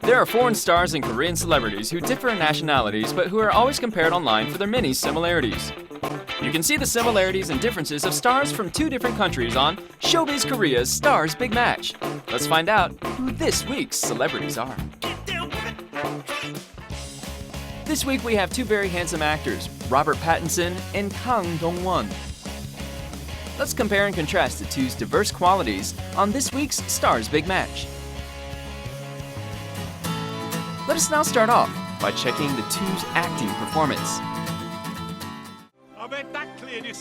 There are foreign stars and Korean celebrities who differ in nationalities but who are always compared online for their many similarities. You can see the similarities and differences of stars from two different countries on Showbiz Korea's Stars Big Match. Let's find out who this week's celebrities are. This week we have two very handsome actors, Robert Pattinson and Kang Dong-won. Let's compare and contrast the two's diverse qualities on this week's Stars Big Match. Let us now start off by checking the two's acting performance.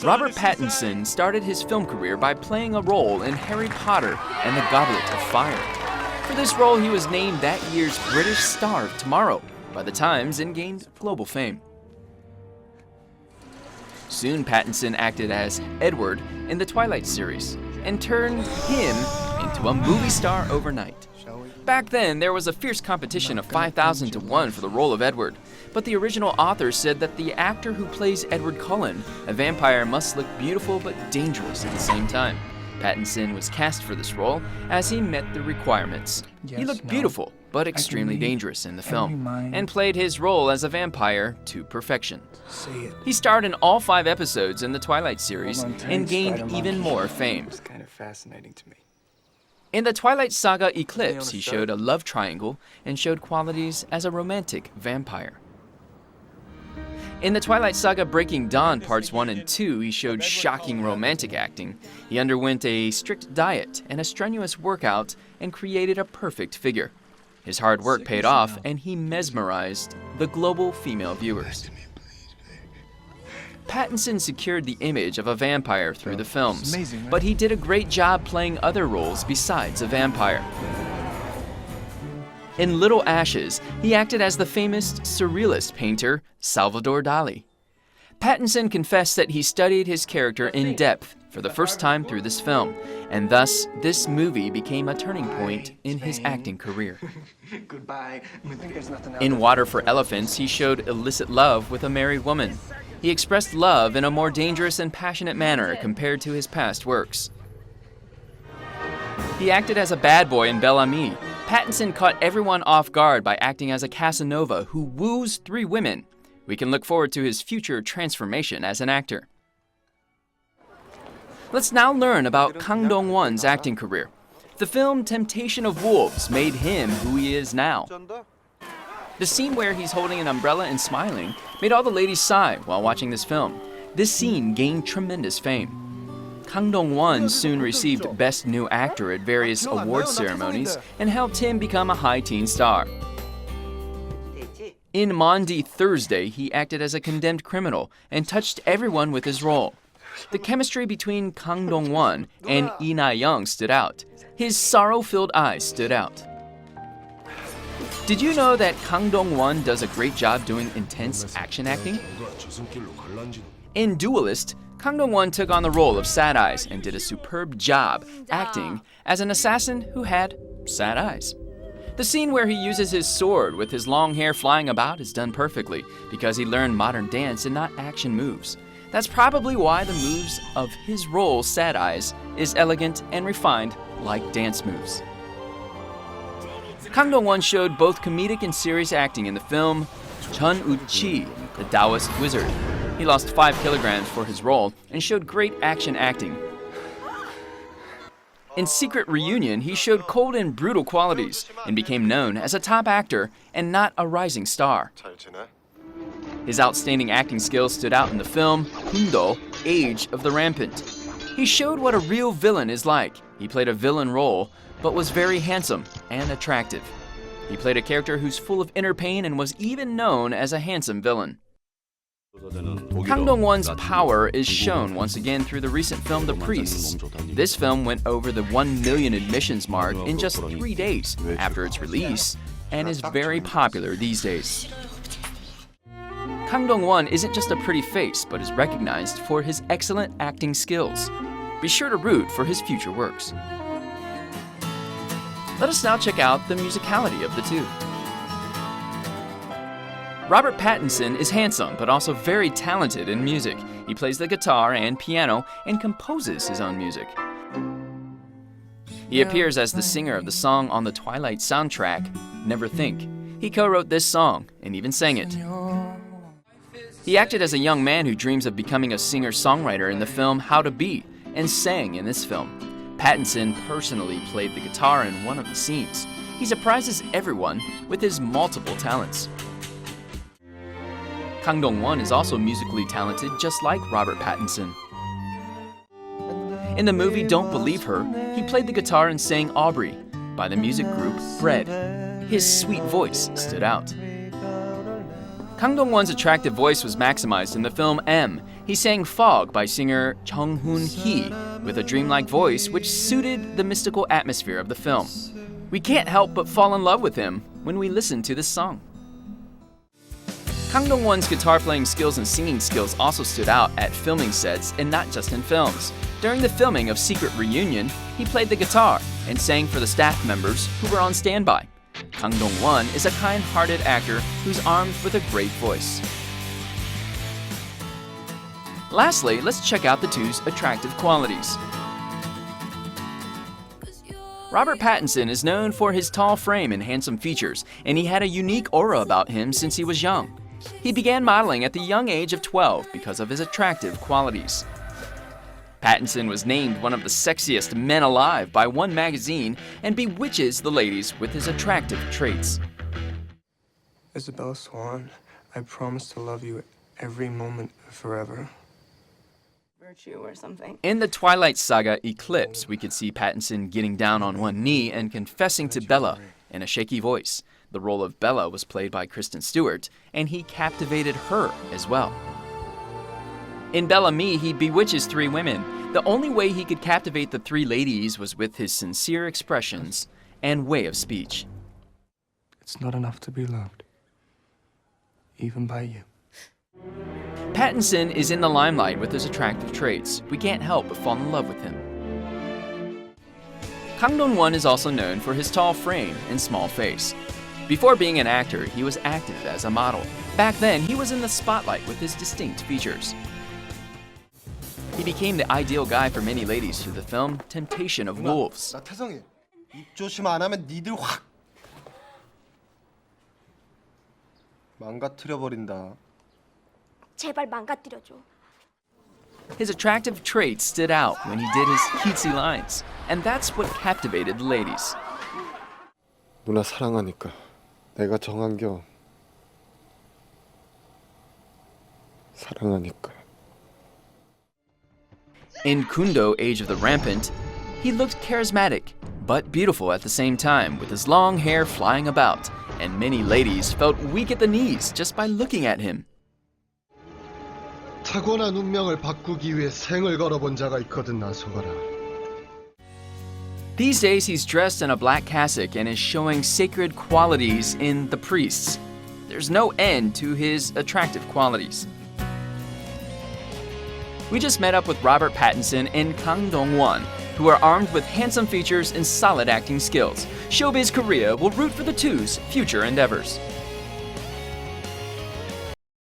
Robert Pattinson started his film career by playing a role in Harry Potter and the Goblet of Fire. For this role, he was named that year's British Star of Tomorrow by The Times and gained global fame. Soon, Pattinson acted as Edward in the Twilight series and turned him into a movie star overnight. Back then, there was a fierce competition of 5,000 to 1 for the role of Edward, but the original author said that the actor who plays Edward Cullen, a vampire, must look beautiful but dangerous at the same time. Pattinson was cast for this role as he met the requirements. He looked beautiful but extremely dangerous in the film, and played his role as a vampire to perfection. He starred in all 5 episodes in the Twilight series and gained even more fame. It's kind of fascinating to me. In the Twilight Saga Eclipse, he showed a love triangle and showed qualities as a romantic vampire. In the Twilight Saga Breaking Dawn Parts 1 and 2, he showed shocking romantic acting. He underwent a strict diet and a strenuous workout and created a perfect figure. His hard work paid off and he mesmerized the global female viewers. Pattinson secured the image of a vampire through the films, but he did a great job playing other roles besides a vampire. In Little Ashes, he acted as the famous surrealist painter Salvador Dali. Pattinson confessed that he studied his character in depth for the first time through this film, and thus this movie became a turning point in his acting career. In Water for Elephants, he showed illicit love with a married woman. He expressed love in a more dangerous and passionate manner compared to his past works. He acted as a bad boy in Bel Ami. Pattinson caught everyone off guard by acting as a Casanova who woos 3 women. We can look forward to his future transformation as an actor. Let's now learn about Kang Dong-won's acting career. The film Temptation of Wolves made him who he is now. The scene where he's holding an umbrella and smiling made all the ladies sigh while watching this film. This scene gained tremendous fame. Kang Dong-won soon received Best New Actor at various award ceremonies and helped him become a high-teen star. In Maundy Thursday, he acted as a condemned criminal and touched everyone with his role. The chemistry between Kang Dong-won and Lee Na-young stood out. His sorrow-filled eyes stood out. Did you know that Kang Dong-won does a great job doing intense action acting? In Duelist, Kang Dong-won took on the role of Sad Eyes and did a superb job acting as an assassin who had sad eyes. The scene where he uses his sword with his long hair flying about is done perfectly because he learned modern dance and not action moves. That's probably why the moves of his role, Sad Eyes, is elegant and refined like dance moves. Kang Dong-won showed both comedic and serious acting in the film Chun Uchi, the Taoist Wizard. He lost 5 kilograms for his role and showed great action acting. In Secret Reunion, he showed cold and brutal qualities and became known as a top actor and not a rising star. His outstanding acting skills stood out in the film Hundo, Age of the Rampant. He showed what a real villain is like. He played a villain role, but was very handsome and attractive. He played a character who's full of inner pain and was even known as a handsome villain. Kang Dong-won's power is shown once again through the recent film The Priests. This film went over the 1 million admissions mark in just 3 days after its release and is very popular these days. Kang Dong-won isn't just a pretty face, but is recognized for his excellent acting skills. Be sure to root for his future works. Let us now check out the musicality of the two. Robert Pattinson is handsome, but also very talented in music. He plays the guitar and piano and composes his own music. He appears as the singer of the song on the Twilight soundtrack, Never Think. He co-wrote this song and even sang it. He acted as a young man who dreams of becoming a singer-songwriter in the film How to Be, and sang in this film. Pattinson personally played the guitar in one of the scenes. He surprises everyone with his multiple talents. Kang Dong-won is also musically talented, just like Robert Pattinson. In the movie Don't Believe Her, he played the guitar and sang Aubrey by the music group Bread. His sweet voice stood out. Kang Dong-won's attractive voice was maximized in the film M. He sang Fog by singer Jung Hoon-hee with a dreamlike voice which suited the mystical atmosphere of the film. We can't help but fall in love with him when we listen to this song. Kang Dong-won's guitar playing skills and singing skills also stood out at filming sets and not just in films. During the filming of Secret Reunion, he played the guitar and sang for the staff members who were on standby. Kang Dong-won is a kind-hearted actor who's armed with a great voice. Lastly, let's check out the two's attractive qualities. Robert Pattinson is known for his tall frame and handsome features, and he had a unique aura about him since he was young. He began modeling at the young age of 12 because of his attractive qualities. Pattinson was named one of the sexiest men alive by One magazine and bewitches the ladies with his attractive traits. Isabella Swan, I promise to love you every moment forever. Virtue or something. In the Twilight Saga Eclipse, we could see Pattinson getting down on one knee and confessing to Bella in a shaky voice. The role of Bella was played by Kristen Stewart, and he captivated her as well. In Bellamy, he bewitches three women. The only way he could captivate the three ladies was with his sincere expressions and way of speech. It's not enough to be loved, even by you. Pattinson is in the limelight with his attractive traits. We can't help but fall in love with him. Kang Dong-won is also known for his tall frame and small face. Before being an actor, he was active as a model. Back then, he was in the spotlight with his distinct features. He became the ideal guy for many ladies through the film Temptation of Wolves. 나 태성이 입 조심 안 하면 니들 확 망가뜨려 버린다. 제발 망가뜨려줘. His attractive traits stood out when he did his cutesy lines, and that's what captivated the ladies. 누나 사랑하니까 내가 정한겨. 사랑하니까. In Kundo, Age of the Rampant, he looked charismatic, but beautiful at the same time, with his long hair flying about, and many ladies felt weak at the knees just by looking at him. 타고난 운명을 바꾸기 위해 생을 걸어본 자가 있거든 나서거라. These days, he's dressed in a black cassock and is showing sacred qualities in the priests. There's no end to his attractive qualities. We just met up with Robert Pattinson and Kang Dong-won, who are armed with handsome features and solid acting skills. Showbiz Korea will root for the two's future endeavors.